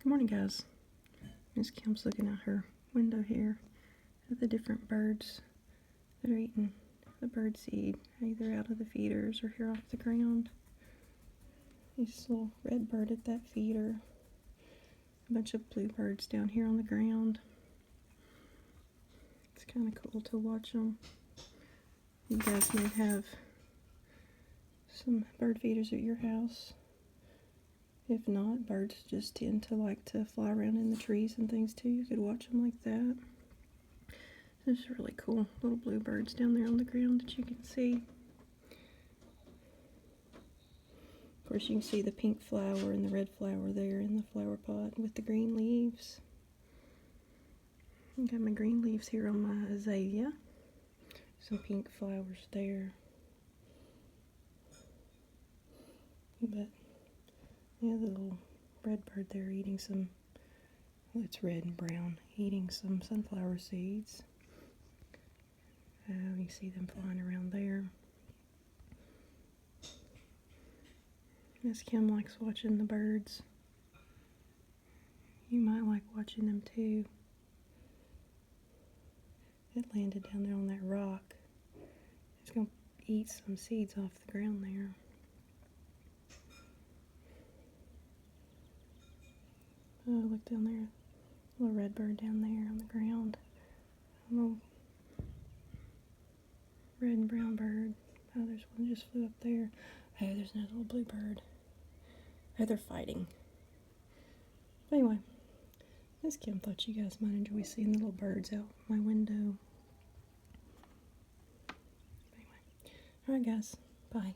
Good morning, guys. Miss Kim's looking at her window here at the different birds that are eating the bird seed, either out of the feeders or here off the ground. This little red bird at that feeder. A bunch of bluebirds down here on the ground. It's kind of cool to watch them. You guys might have some bird feeders at your house. If not, birds just tend to like to fly around in the trees and things too. You could watch them like that. There's really cool little bluebirds down there on the ground that you can see. Of course, you can see the pink flower and the red flower there in the flower pot with the green leaves. I got my green leaves here on my azalea. Some pink flowers there. But yeah, the little red bird there eating some, well, it's red and brown, eating some sunflower seeds. You see them flying around there. Miss Kim likes watching the birds. You might like watching them too. It landed down there on that rock. It's going to eat some seeds off the ground there. Oh, look down there. A little red bird down there on the ground. A little red and brown bird. Oh, there's one just flew up there. Oh, there's another little blue bird. Oh, they're fighting. But anyway, Miss Kim thought you guys might enjoy seeing the little birds out my window. Anyway, alright guys, bye.